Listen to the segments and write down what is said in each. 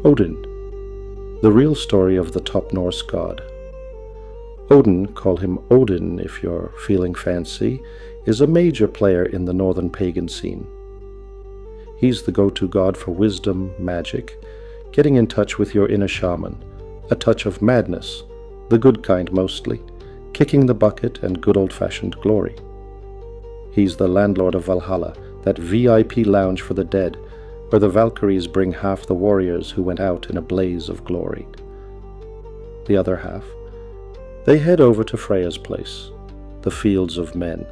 Odin, the real story of the top Norse god. Odin, call him Odin if you're feeling fancy, is a major player in the northern pagan scene. He's the go-to god for wisdom, magic, getting in touch with your inner shaman, a touch of madness, the good kind mostly, kicking the bucket and good old-fashioned glory. He's the landlord of Valhalla, that VIP lounge for the dead, where the Valkyries bring half the warriors who went out in a blaze of glory. The other half, they head over to Freya's place, the Fields of Men.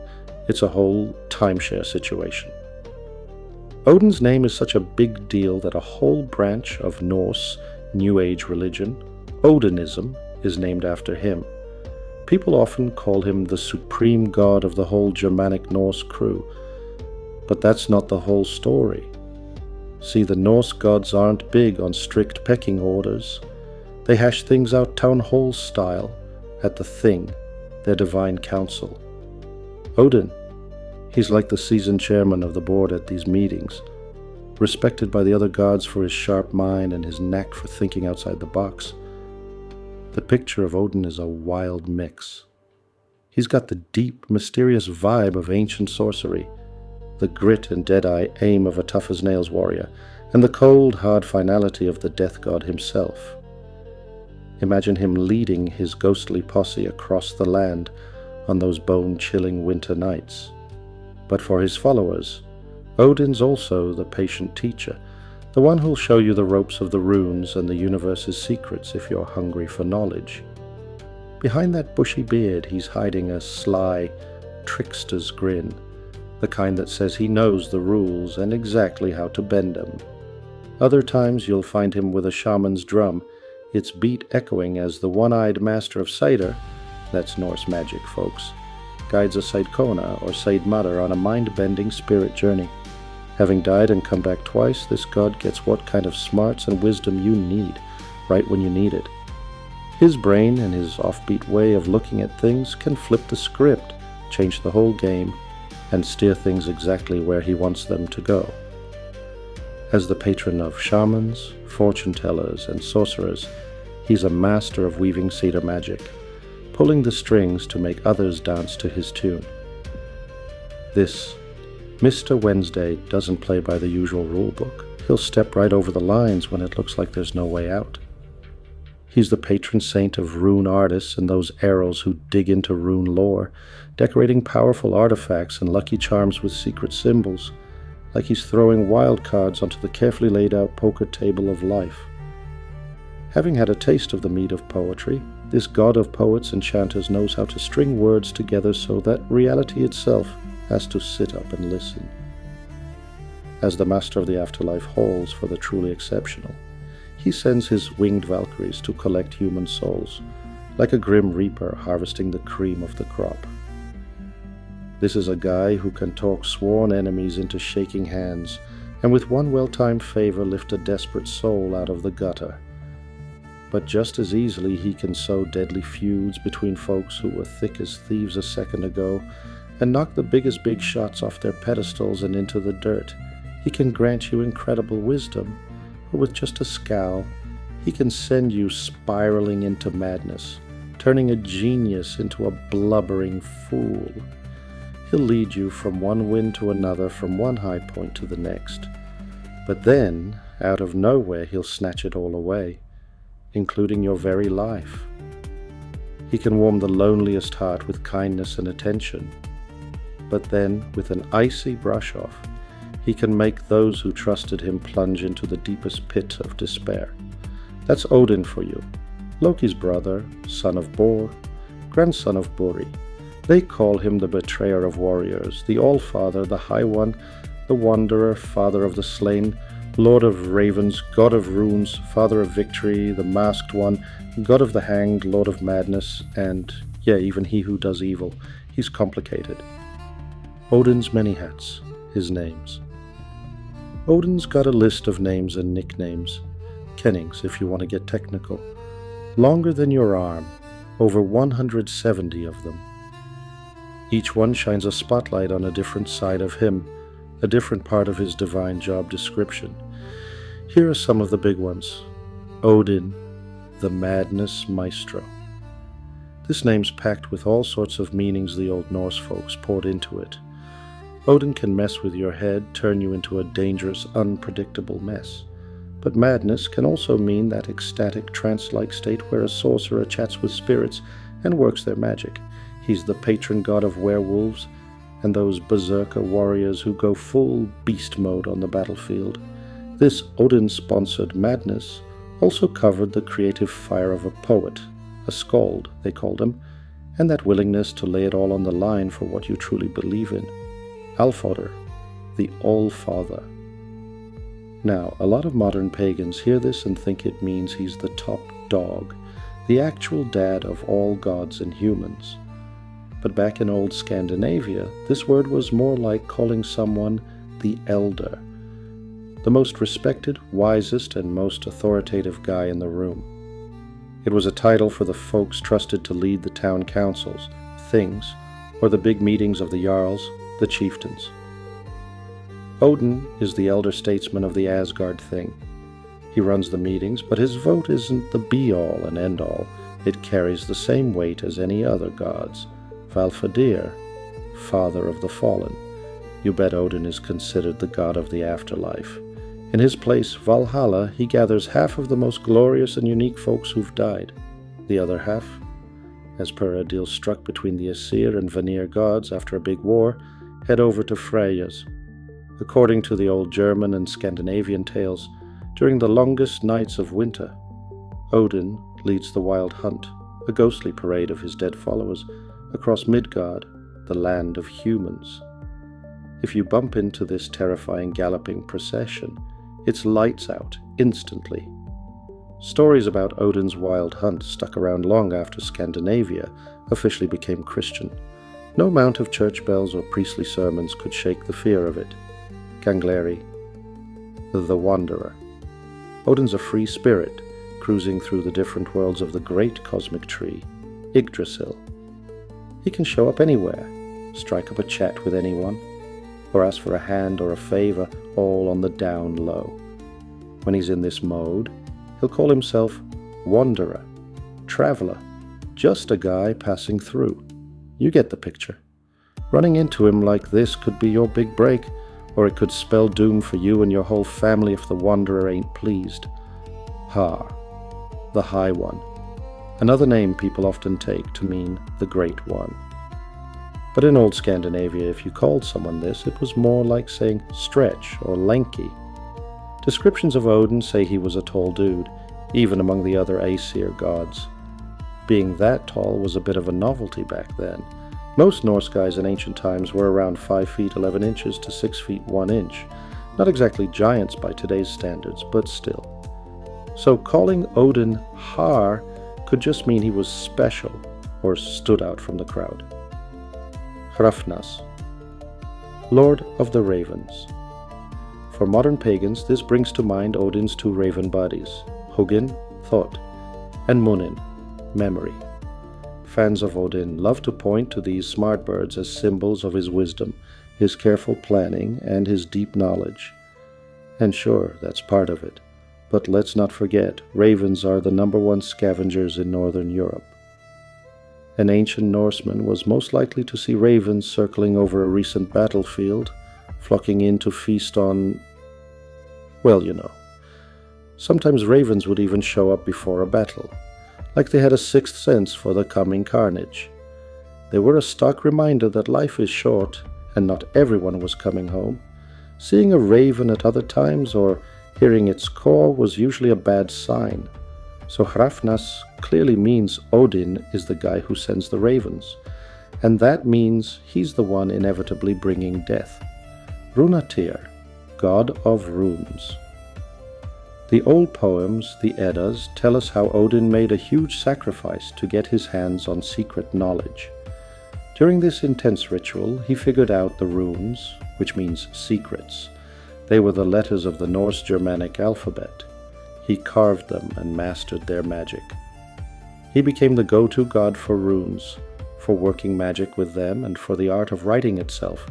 It's a whole timeshare situation. Odin's name is such a big deal that a whole branch of Norse New Age religion, Odinism, is named after him. People often call him the supreme god of the whole Germanic Norse crew. But that's not the whole story. See, the Norse gods aren't big on strict pecking orders. They hash things out town hall style at the Thing, their divine council. Odin, he's like the seasoned chairman of the board at these meetings, respected by the other gods for his sharp mind and his knack for thinking outside the box. The picture of Odin is a wild mix. He's got the deep, mysterious vibe of ancient sorcery, the grit and dead-eye aim of a tough-as-nails warrior, and the cold, hard finality of the death god himself. Imagine him leading his ghostly posse across the land on those bone-chilling winter nights. But for his followers, Odin's also the patient teacher, the one who'll show you the ropes of the runes and the universe's secrets if you're hungry for knowledge. Behind that bushy beard, he's hiding a sly, trickster's grin, the kind that says he knows the rules and exactly how to bend them. Other times you'll find him with a shaman's drum, its beat echoing as the one-eyed master of Cider, that's Norse magic, folks, guides a Seidkona or Seidmother on a mind-bending spirit journey. Having died and come back twice, this god gets what kind of smarts and wisdom you need, right when you need it. His brain and his offbeat way of looking at things can flip the script, change the whole game, and steer things exactly where he wants them to go. As the patron of shamans, fortune-tellers, and sorcerers, he's a master of weaving cedar magic, pulling the strings to make others dance to his tune. This Mr. Wednesday doesn't play by the usual rulebook. He'll step right over the lines when it looks like there's no way out. He's the patron saint of rune artists and those arrows who dig into rune lore, decorating powerful artifacts and lucky charms with secret symbols, like he's throwing wild cards onto the carefully laid out poker table of life. Having had a taste of the meat of poetry, this god of poets and chanters knows how to string words together so that reality itself has to sit up and listen. As the master of the afterlife halls for the truly exceptional, he sends his winged Valkyries to collect human souls, like a grim reaper harvesting the cream of the crop. This is a guy who can talk sworn enemies into shaking hands, and with one well-timed favor lift a desperate soul out of the gutter. But just as easily he can sow deadly feuds between folks who were thick as thieves a second ago, and knock the biggest big shots off their pedestals and into the dirt. He can grant you incredible wisdom, but with just a scowl, he can send you spiraling into madness, turning a genius into a blubbering fool. He'll lead you from one wind to another, from one high point to the next. But then, out of nowhere, he'll snatch it all away, including your very life. He can warm the loneliest heart with kindness and attention. But then, with an icy brush-off, he can make those who trusted him plunge into the deepest pit of despair. That's Odin for you, Loki's brother, son of Bor, grandson of Buri. They call him the betrayer of warriors, the All-Father, the High One, the Wanderer, Father of the Slain, Lord of Ravens, God of Runes, Father of Victory, the Masked One, God of the Hanged, Lord of Madness, and, even he who does evil. He's complicated. Odin's many hats, his names. Odin's got a list of names and nicknames, kennings if you want to get technical, longer than your arm, over 170 of them. Each one shines a spotlight on a different side of him, a different part of his divine job description. Here are some of the big ones. Odin, the madness maestro. This name's packed with all sorts of meanings the old Norse folks poured into it. Odin can mess with your head, turn you into a dangerous, unpredictable mess. But madness can also mean that ecstatic, trance-like state where a sorcerer chats with spirits and works their magic. He's the patron god of werewolves and those berserker warriors who go full beast mode on the battlefield. This Odin-sponsored madness also covered the creative fire of a poet, a skald, they called him, and that willingness to lay it all on the line for what you truly believe in. Alfodr, the All-Father. Now, a lot of modern pagans hear this and think it means he's the top dog, the actual dad of all gods and humans. But back in old Scandinavia, this word was more like calling someone the elder, the most respected, wisest, and most authoritative guy in the room. It was a title for the folks trusted to lead the town councils, things, or the big meetings of the jarls, the chieftains. Odin is the elder statesman of the Asgard thing. He runs the meetings, but his vote isn't the be-all and end-all. It carries the same weight as any other gods. Valfadir, father of the fallen. You bet Odin is considered the god of the afterlife. In his place, Valhalla, he gathers half of the most glorious and unique folks who've died. The other half, as per a deal struck between the Aesir and Vanir gods after a big war, head over to Freyja's. According to the old German and Scandinavian tales, during the longest nights of winter, Odin leads the wild hunt, a ghostly parade of his dead followers, across Midgard, the land of humans. If you bump into this terrifying galloping procession, it's lights out, instantly. Stories about Odin's wild hunt stuck around long after Scandinavia officially became Christian. No amount of church bells or priestly sermons could shake the fear of it. Gangleri, the Wanderer. Odin's a free spirit, cruising through the different worlds of the great cosmic tree, Yggdrasil. He can show up anywhere, strike up a chat with anyone, or ask for a hand or a favor, all on the down low. When he's in this mode, he'll call himself Wanderer, Traveler, just a guy passing through. You get the picture. Running into him like this could be your big break, or it could spell doom for you and your whole family if the Wanderer ain't pleased. Har, the High One, another name people often take to mean the Great One. But in old Scandinavia, if you called someone this, it was more like saying stretch or lanky. Descriptions of Odin say he was a tall dude, even among the other Aesir gods. Being that tall was a bit of a novelty back then. Most Norse guys in ancient times were around 5 feet 11 inches to 6 feet 1 inch. Not exactly giants by today's standards, but still. So calling Odin Har could just mean he was special or stood out from the crowd. Hrafnas, Lord of the Ravens. For modern pagans, this brings to mind Odin's two raven buddies, Hugin, thought, and Munin, memory. Fans of Odin love to point to these smart birds as symbols of his wisdom, his careful planning, and his deep knowledge. And sure, that's part of it. But let's not forget, ravens are the #1 scavengers in Northern Europe. An ancient Norseman was most likely to see ravens circling over a recent battlefield, flocking in to feast on, well, you know. Sometimes ravens would even show up before a battle, like they had a sixth sense for the coming carnage. They were a stark reminder that life is short, and not everyone was coming home. Seeing a raven at other times, or hearing its caw, was usually a bad sign. So Hrafnas clearly means Odin is the guy who sends the ravens, and that means he's the one inevitably bringing death. Runatyr, god of runes. The old poems, the Eddas, tell us how Odin made a huge sacrifice to get his hands on secret knowledge. During this intense ritual, he figured out the runes, which means secrets. They were the letters of the Norse Germanic alphabet. He carved them and mastered their magic. He became the go-to god for runes, for working magic with them, and for the art of writing itself,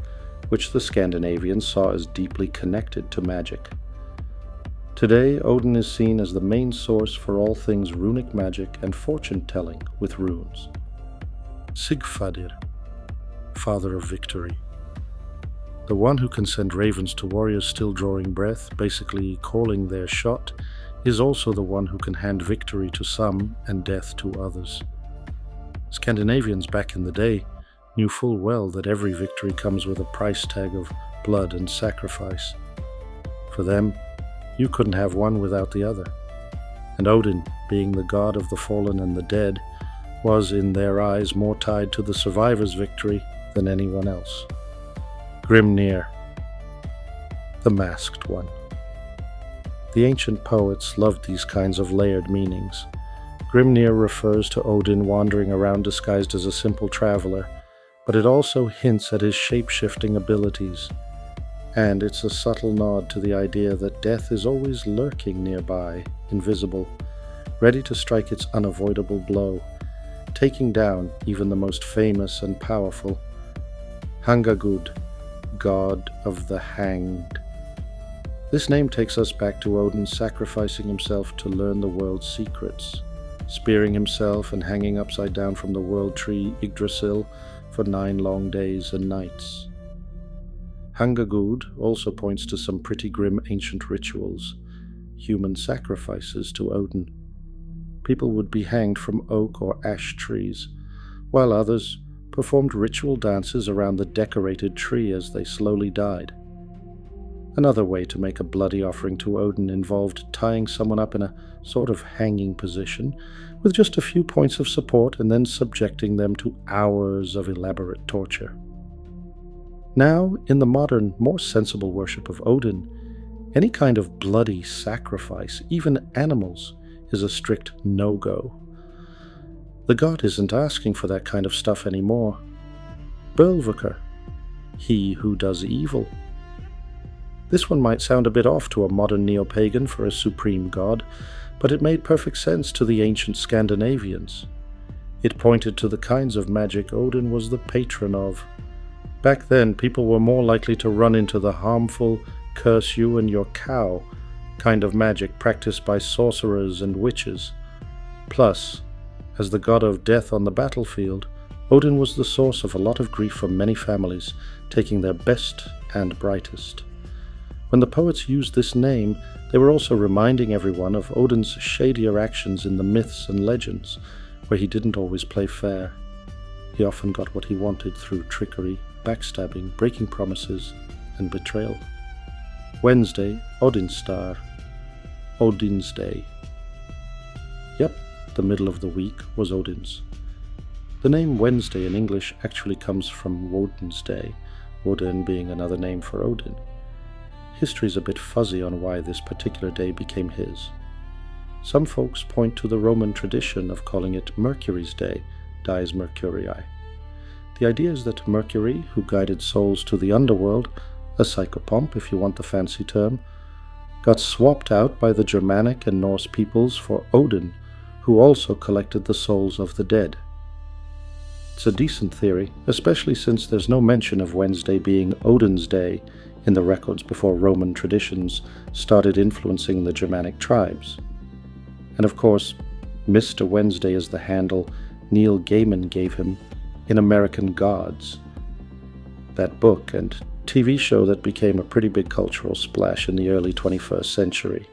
which the Scandinavians saw as deeply connected to magic. Today, Odin is seen as the main source for all things runic magic and fortune-telling with runes. Sigfadir, Father of Victory. The one who can send ravens to warriors still drawing breath, basically calling their shot, is also the one who can hand victory to some and death to others. Scandinavians back in the day knew full well that every victory comes with a price tag of blood and sacrifice. For them, you couldn't have one without the other. And Odin, being the god of the fallen and the dead, was in their eyes more tied to the survivor's victory than anyone else. Grimnir, the masked one. The ancient poets loved these kinds of layered meanings. Grimnir refers to Odin wandering around disguised as a simple traveler, but it also hints at his shape-shifting abilities. And it's a subtle nod to the idea that death is always lurking nearby, invisible, ready to strike its unavoidable blow, taking down even the most famous and powerful. Hangagud, god of the hanged. This name takes us back to Odin sacrificing himself to learn the world's secrets, spearing himself and hanging upside down from the world tree Yggdrasil for 9 long days and nights. Hangagud also points to some pretty grim ancient rituals, human sacrifices to Odin. People would be hanged from oak or ash trees, while others performed ritual dances around the decorated tree as they slowly died. Another way to make a bloody offering to Odin involved tying someone up in a sort of hanging position with just a few points of support and then subjecting them to hours of elaborate torture. Now, in the modern, more sensible worship of Odin, any kind of bloody sacrifice, even animals, is a strict no-go. The god isn't asking for that kind of stuff anymore. Bölvukr, he who does evil. This one might sound a bit off to a modern neo-pagan for a supreme god, but it made perfect sense to the ancient Scandinavians. It pointed to the kinds of magic Odin was the patron of. Back then, people were more likely to run into the harmful, curse you and your cow kind of magic practiced by sorcerers and witches. Plus, as the god of death on the battlefield, Odin was the source of a lot of grief for many families, taking their best and brightest. When the poets used this name, they were also reminding everyone of Odin's shadier actions in the myths and legends, where he didn't always play fair. He often got what he wanted through trickery, backstabbing, breaking promises, and betrayal. Wednesday, Odinstar, Odin's Day. Yep, the middle of the week was Odin's. The name Wednesday in English actually comes from Woden's Day, Woden being another name for Odin. History's a bit fuzzy on why this particular day became his. Some folks point to the Roman tradition of calling it Mercury's Day, Dies Mercurii. The idea is that Mercury, who guided souls to the underworld, a psychopomp if you want the fancy term, got swapped out by the Germanic and Norse peoples for Odin, who also collected the souls of the dead. It's a decent theory, especially since there's no mention of Wednesday being Odin's Day in the records before Roman traditions started influencing the Germanic tribes. And of course, Mr. Wednesday is the handle Neil Gaiman gave him in American Gods, that book and TV show that became a pretty big cultural splash in the early 21st century.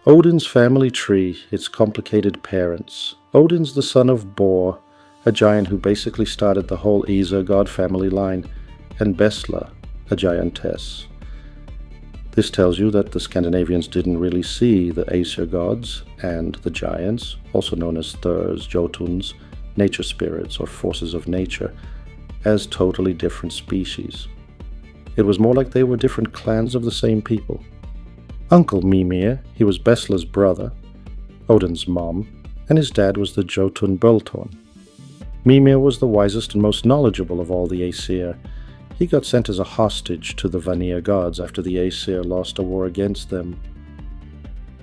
Odin's family tree, its complicated parents. Odin's the son of Bor, a giant who basically started the whole Aesir god family line, and Bestla, a giantess. This tells you that the Scandinavians didn't really see the Aesir gods and the giants, also known as Thurs, Jotuns, nature spirits or forces of nature, as totally different species. It was more like they were different clans of the same people. Uncle Mimir, he was Bestla's brother, Odin's mom, and his dad was the Jotun Böltorn. Mimir was the wisest and most knowledgeable of all the Aesir. He got sent as a hostage to the Vanir gods after the Aesir lost a war against them.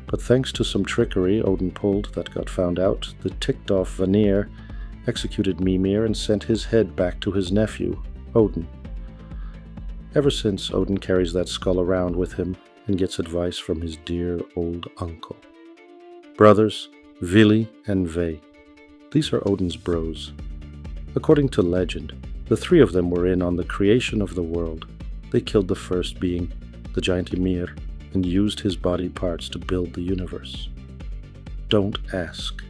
But thanks to some trickery Odin pulled that got found out, the ticked-off Vanir executed Mimir and sent his head back to his nephew, Odin. Ever since, Odin carries that skull around with him, and gets advice from his dear old uncle. Brothers, Vili and Ve. These are Odin's bros. According to legend, the three of them were in on the creation of the world. They killed the first being, the giant Ymir, and used his body parts to build the universe. Don't ask.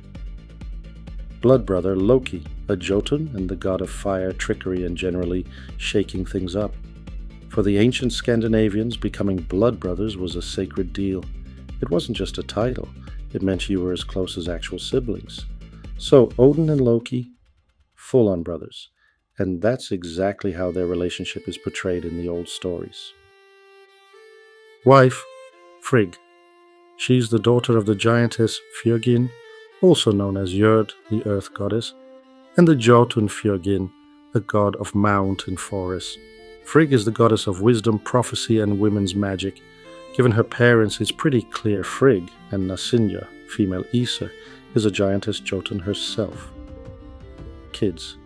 Blood brother Loki, a Jotun and the god of fire, trickery, and generally shaking things up. For the ancient Scandinavians, becoming blood brothers was a sacred deal. It wasn't just a title, it meant you were as close as actual siblings. So Odin and Loki, full-on brothers, and that's exactly how their relationship is portrayed in the old stories. Wife, Frigg. She's the daughter of the giantess Fjörgyn, also known as Jörd, the earth goddess, and the Jotun Fjörgyn, a god of mount and forest. Frigg is the goddess of wisdom, prophecy, and women's magic. Given her parents, it's pretty clear Frigg, and Nasinja, female Aesir, is a giantess Jotun herself. Kids.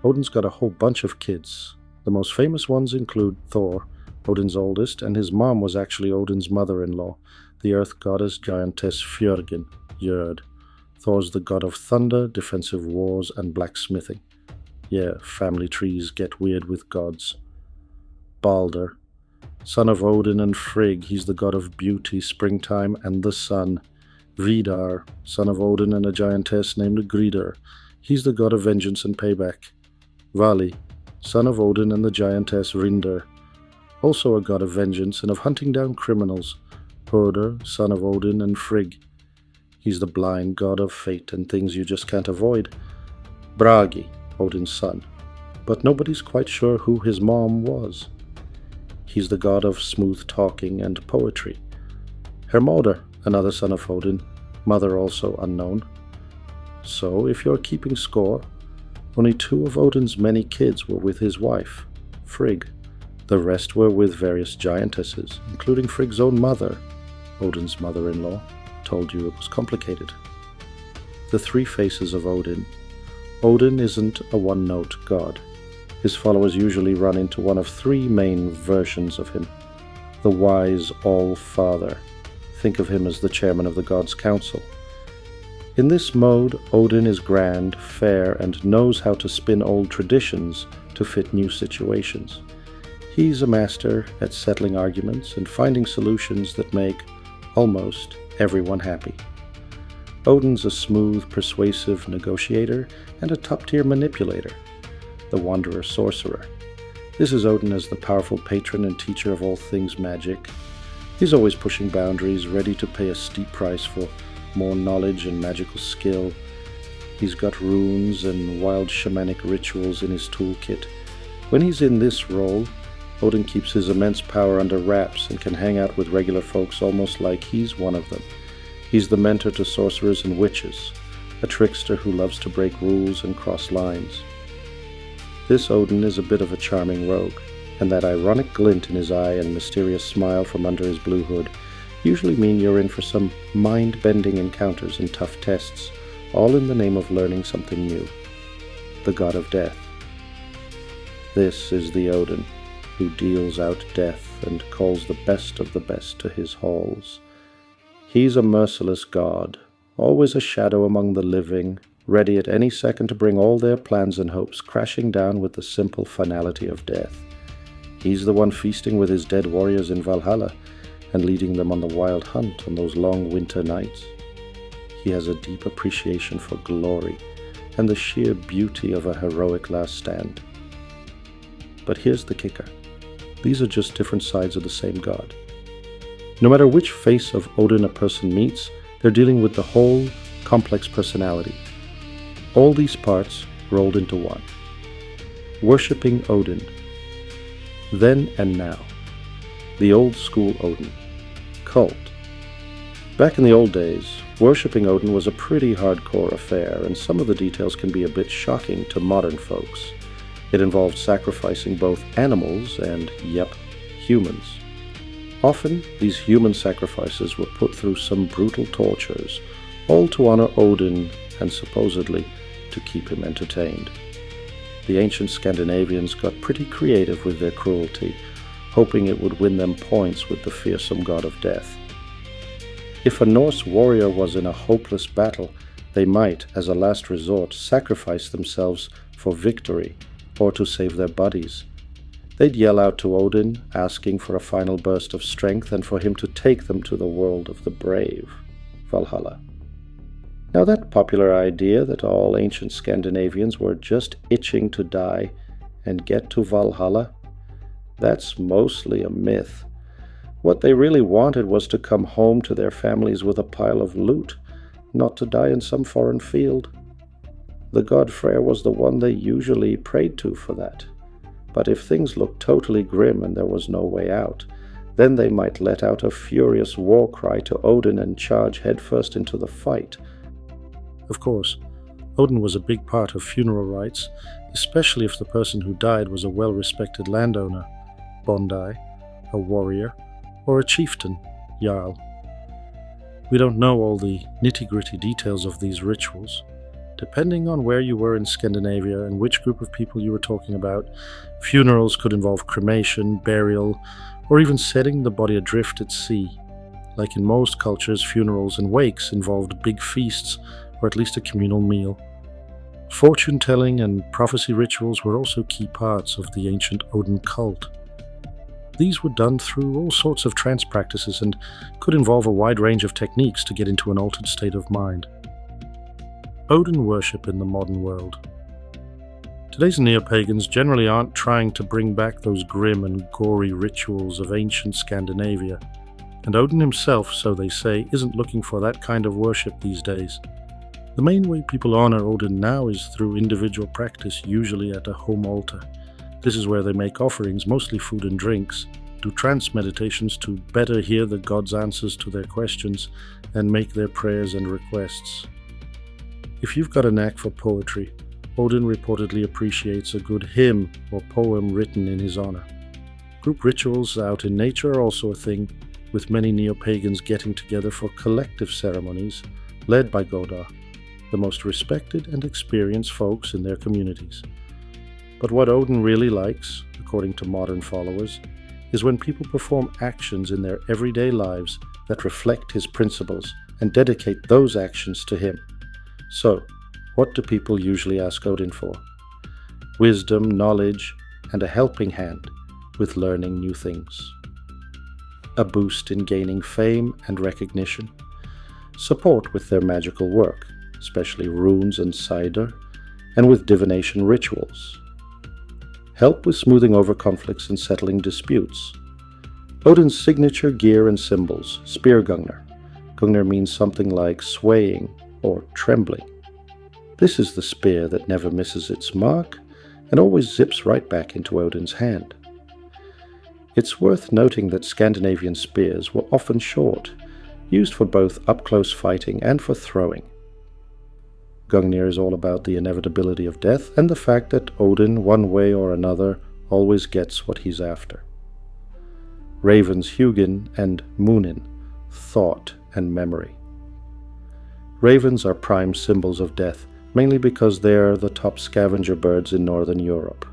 Odin's got a whole bunch of kids. The most famous ones include Thor, Odin's oldest, and his mom was actually Odin's mother-in-law, the earth goddess giantess Fjörgyn, Jörd. Thor's the god of thunder, defensive wars, and blacksmithing. Yeah, family trees get weird with gods. Balder, son of Odin and Frigg, he's the god of beauty, springtime, and the sun. Vidar, son of Odin and a giantess named Gridr, he's the god of vengeance and payback. Vali, son of Odin and the giantess Rindr, also a god of vengeance and of hunting down criminals. Hörder, son of Odin and Frigg, he's the blind god of fate and things you just can't avoid. Bragi, Odin's son, but nobody's quite sure who his mom was. He's the god of smooth talking and poetry. Hermodr, another son of Odin, mother also unknown. So, if you're keeping score, only 2 of Odin's many kids were with his wife, Frigg. The rest were with various giantesses, including Frigg's own mother, Odin's mother-in-law. Told you it was complicated. The 3 faces of Odin. Odin isn't a one-note god. His followers usually run into one of 3 main versions of him. The wise All-Father. Think of him as the chairman of the gods' council. In this mode, Odin is grand, fair, and knows how to spin old traditions to fit new situations. He's a master at settling arguments and finding solutions that make, almost, everyone happy. Odin's a smooth, persuasive negotiator and a top-tier manipulator, the wanderer sorcerer. This is Odin as the powerful patron and teacher of all things magic. He's always pushing boundaries, ready to pay a steep price for more knowledge and magical skill. He's got runes and wild shamanic rituals in his toolkit. When he's in this role, Odin keeps his immense power under wraps and can hang out with regular folks almost like he's one of them. He's the mentor to sorcerers and witches, a trickster who loves to break rules and cross lines. This Odin is a bit of a charming rogue, and that ironic glint in his eye and mysterious smile from under his blue hood usually mean you're in for some mind-bending encounters and tough tests, all in the name of learning something new. The god of death. This is the Odin who deals out death and calls the best of the best to his halls. He's a merciless god, always a shadow among the living, ready at any second to bring all their plans and hopes crashing down with the simple finality of death. He's the one feasting with his dead warriors in Valhalla and leading them on the wild hunt on those long winter nights. He has a deep appreciation for glory and the sheer beauty of a heroic last stand. But here's the kicker. These are just different sides of the same god. No matter which face of Odin a person meets, they're dealing with the whole complex personality. All these parts rolled into one. Worshipping Odin. Then and now. The old school Odin. Cult. Back in the old days, worshipping Odin was a pretty hardcore affair, and some of the details can be a bit shocking to modern folks. It involved sacrificing both animals and, yep, humans. Often, these human sacrifices were put through some brutal tortures, all to honor Odin and supposedly to keep him entertained. The ancient Scandinavians got pretty creative with their cruelty, hoping it would win them points with the fearsome god of death. If a Norse warrior was in a hopeless battle, they might, as a last resort, sacrifice themselves for victory or to save their buddies. They'd yell out to Odin, asking for a final burst of strength and for him to take them to the world of the brave, Valhalla. Now that popular idea that all ancient Scandinavians were just itching to die and get to Valhalla, that's mostly a myth. What they really wanted was to come home to their families with a pile of loot, not to die in some foreign field. The god Freyr was the one they usually prayed to for that. But if things looked totally grim and there was no way out, then they might let out a furious war cry to Odin and charge headfirst into the fight. Of course, Odin was a big part of funeral rites, especially if the person who died was a well-respected landowner, bondi, a warrior, or a chieftain, jarl. We don't know all the nitty-gritty details of these rituals. Depending on where you were in Scandinavia and which group of people you were talking about, funerals could involve cremation, burial, or even setting the body adrift at sea. Like in most cultures, funerals and wakes involved big feasts, or at least a communal meal. Fortune-telling and prophecy rituals were also key parts of the ancient Odin cult. These were done through all sorts of trance practices and could involve a wide range of techniques to get into an altered state of mind. Odin worship in the modern world. Today's neo-pagans generally aren't trying to bring back those grim and gory rituals of ancient Scandinavia, and Odin himself, so they say, isn't looking for that kind of worship these days. The main way people honor Odin now is through individual practice, usually at a home altar. This is where they make offerings, mostly food and drinks, do trance meditations to better hear the god's answers to their questions, and make their prayers and requests. If you've got a knack for poetry, Odin reportedly appreciates a good hymn or poem written in his honor. Group rituals out in nature are also a thing, with many neo-pagans getting together for collective ceremonies, led by Godar, the most respected and experienced folks in their communities. But what Odin really likes, according to modern followers, is when people perform actions in their everyday lives that reflect his principles and dedicate those actions to him. So, what do people usually ask Odin for? Wisdom, knowledge, and a helping hand with learning new things. A boost in gaining fame and recognition. Support with their magical work, especially runes and cider, and with divination rituals. Help with smoothing over conflicts and settling disputes. Odin's signature gear and symbols, spear Gungnir. Gungnir means something like swaying or trembling. This is the spear that never misses its mark and always zips right back into Odin's hand. It's worth noting that Scandinavian spears were often short, used for both up-close fighting and for throwing. Gungnir is all about the inevitability of death and the fact that Odin, one way or another, always gets what he's after. Ravens Hugin and Munin, thought and memory. Ravens are prime symbols of death, mainly because they're the top scavenger birds in Northern Europe.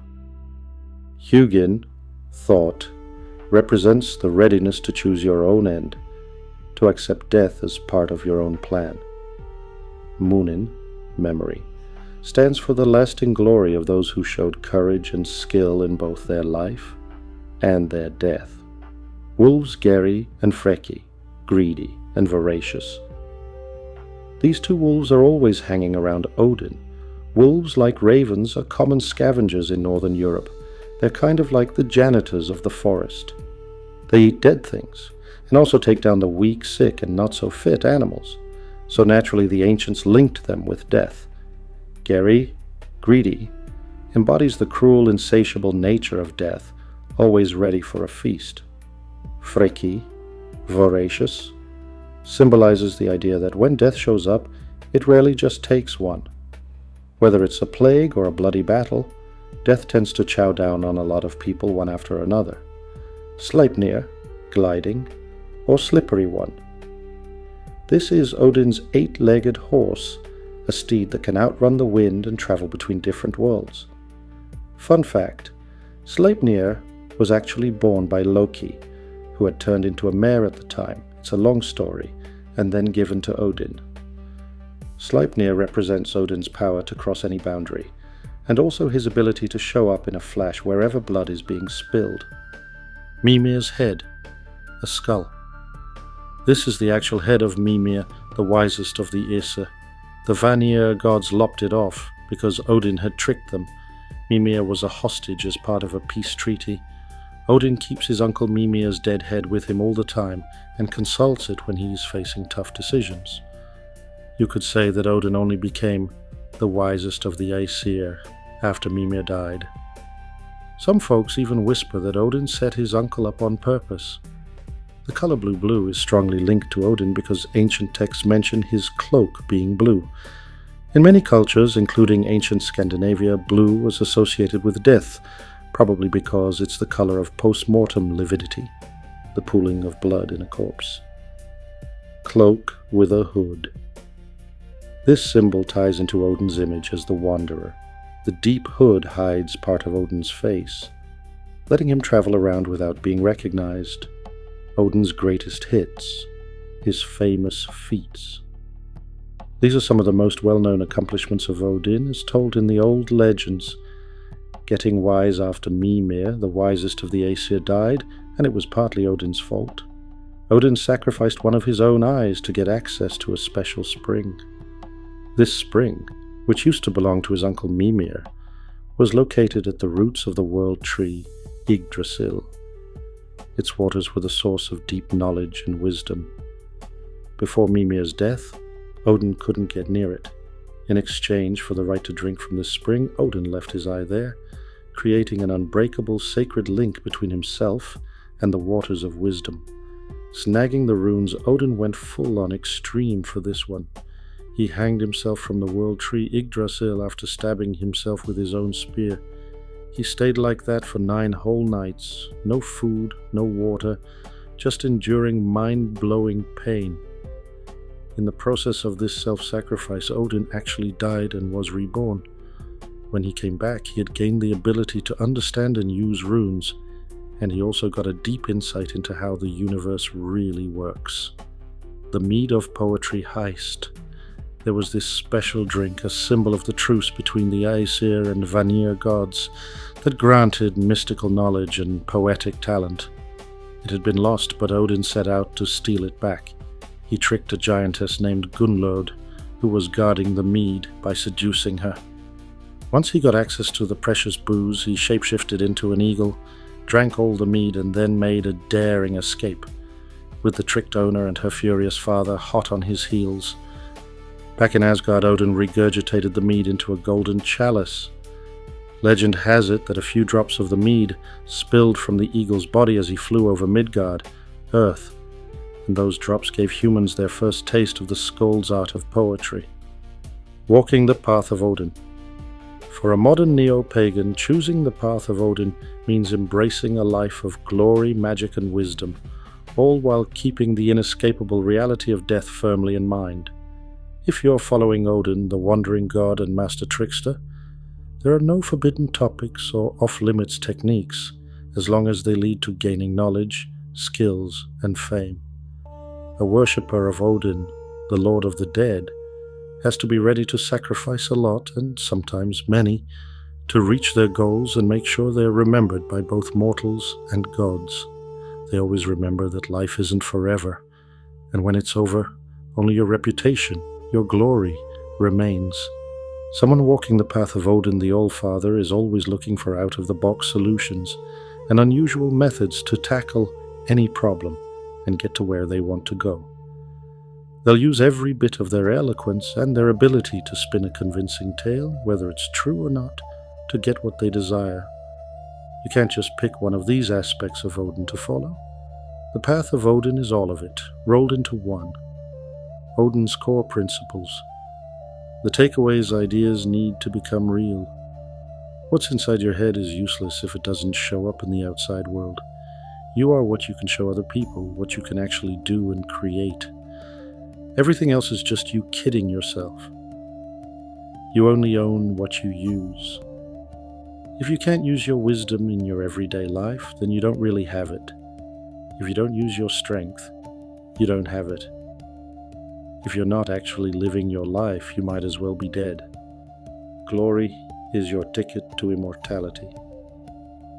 Hugin, thought, represents the readiness to choose your own end, to accept death as part of your own plan. Munin, memory, stands for the lasting glory of those who showed courage and skill in both their life and their death. Wolves Geri and Freki, greedy and voracious. These two wolves are always hanging around Odin. Wolves, like ravens, are common scavengers in Northern Europe. They're kind of like the janitors of the forest. They eat dead things, and also take down the weak, sick, and not so fit animals. So naturally the ancients linked them with death. Geri, greedy, embodies the cruel, insatiable nature of death, always ready for a feast. Freki, voracious, symbolizes the idea that when death shows up, it rarely just takes one. Whether it's a plague or a bloody battle, death tends to chow down on a lot of people one after another. Sleipnir, gliding, or slippery one. This is Odin's 8-legged horse, a steed that can outrun the wind and travel between different worlds. Fun fact, Sleipnir was actually born by Loki, who had turned into a mare at the time. It's a long story, and then given to Odin. Sleipnir represents Odin's power to cross any boundary, and also his ability to show up in a flash wherever blood is being spilled. Mimir's head, a skull. This is the actual head of Mimir, the wisest of the Aesir. The Vanir gods lopped it off because Odin had tricked them. Mimir was a hostage as part of a peace treaty. Odin keeps his uncle Mimir's dead head with him all the time and consults it when he is facing tough decisions. You could say that Odin only became the wisest of the Aesir after Mimir died. Some folks even whisper that Odin set his uncle up on purpose. The color blue is strongly linked to Odin because ancient texts mention his cloak being blue. In many cultures, including ancient Scandinavia, blue was associated with death, probably because it's the color of post-mortem lividity, the pooling of blood in a corpse. Cloak with a hood. This symbol ties into Odin's image as the Wanderer. The deep hood hides part of Odin's face, letting him travel around without being recognized. Odin's greatest hits, his famous feats. These are some of the most well-known accomplishments of Odin, as told in the old legends. Getting wise after Mimir, the wisest of the Aesir, died, and it was partly Odin's fault. Odin sacrificed one of his own eyes to get access to a special spring. This spring, which used to belong to his uncle Mimir, was located at the roots of the world tree Yggdrasil. Its waters were the source of deep knowledge and wisdom. Before Mimir's death, Odin couldn't get near it. In exchange for the right to drink from this spring, Odin left his eye there, creating an unbreakable sacred link between himself and the waters of wisdom. Snagging the runes, Odin went full on extreme for this one. He hanged himself from the world tree Yggdrasil after stabbing himself with his own spear. He stayed like that for 9 whole nights, no food, no water, just enduring mind-blowing pain. In the process of this self-sacrifice, Odin actually died and was reborn. When he came back, he had gained the ability to understand and use runes, and he also got a deep insight into how the universe really works. The Mead of Poetry heist. There was this special drink, a symbol of the truce between the Aesir and Vanir gods, that granted mystical knowledge and poetic talent. It had been lost, but Odin set out to steal it back. He tricked a giantess named Gunnlod, who was guarding the mead, by seducing her. Once he got access to the precious booze, he shapeshifted into an eagle, drank all the mead, and then made a daring escape, with the tricked owner and her furious father hot on his heels. Back in Asgard, Odin regurgitated the mead into a golden chalice. Legend has it that a few drops of the mead spilled from the eagle's body as he flew over Midgard, Earth, and those drops gave humans their first taste of the Skald's art of poetry. Walking the path of Odin. For a modern neo-pagan, choosing the path of Odin means embracing a life of glory, magic, and wisdom, all while keeping the inescapable reality of death firmly in mind. If you're following Odin, the wandering god and master trickster, there are no forbidden topics or off-limits techniques, as long as they lead to gaining knowledge, skills, and fame. A worshipper of Odin, the Lord of the Dead, has to be ready to sacrifice a lot, and sometimes many, to reach their goals and make sure they're remembered by both mortals and gods. They always remember that life isn't forever, and when it's over, only your reputation, your glory, remains. Someone walking the path of Odin the Allfather is always looking for out-of-the-box solutions and unusual methods to tackle any problem and get to where they want to go. They'll use every bit of their eloquence and their ability to spin a convincing tale, whether it's true or not, to get what they desire. You can't just pick one of these aspects of Odin to follow. The path of Odin is all of it, rolled into one. Odin's core principles. The takeaways ideas need to become real. What's inside your head is useless if it doesn't show up in the outside world. You are what you can show other people, what you can actually do and create. Everything else is just you kidding yourself. You only own what you use. If you can't use your wisdom in your everyday life, then you don't really have it. If you don't use your strength, you don't have it. If you're not actually living your life, you might as well be dead. Glory is your ticket to immortality.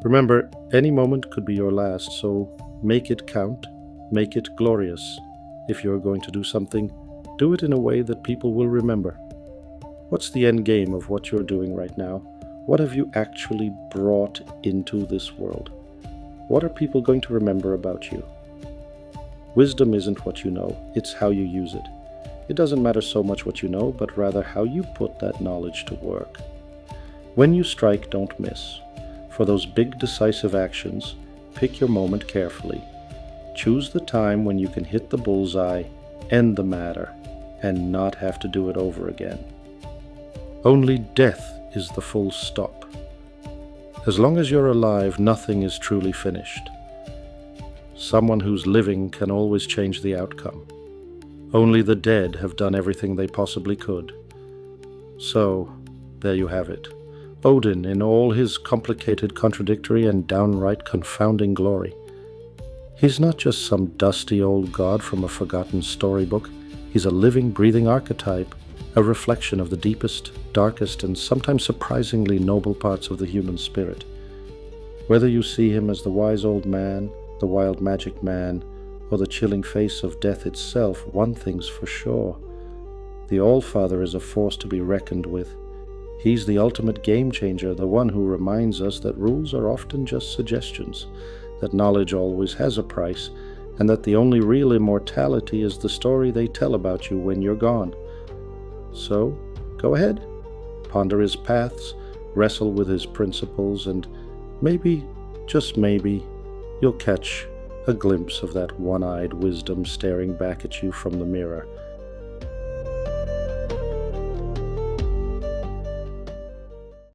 Remember, any moment could be your last, so make it count, make it glorious. If you're going to do something, do it in a way that people will remember. What's the end game of what you're doing right now? What have you actually brought into this world? What are people going to remember about you? Wisdom isn't what you know, it's how you use it. It doesn't matter so much what you know, but rather how you put that knowledge to work. When you strike, don't miss. For those big decisive actions, pick your moment carefully. Choose the time when you can hit the bullseye, end the matter, and not have to do it over again. Only death is the full stop. As long as you're alive, nothing is truly finished. Someone who's living can always change the outcome. Only the dead have done everything they possibly could. So, there you have it. Odin in all his complicated, contradictory, and downright confounding glory. He's not just some dusty old god from a forgotten storybook. He's a living, breathing archetype, a reflection of the deepest, darkest, and sometimes surprisingly noble parts of the human spirit. Whether you see him as the wise old man, the wild magic man, or the chilling face of death itself, one thing's for sure. The All-Father is a force to be reckoned with. He's the ultimate game changer, the one who reminds us that rules are often just suggestions, that knowledge always has a price, and that the only real immortality is the story they tell about you when you're gone. So, go ahead, ponder his paths, wrestle with his principles, and maybe, just maybe, you'll catch a glimpse of that one-eyed wisdom staring back at you from the mirror.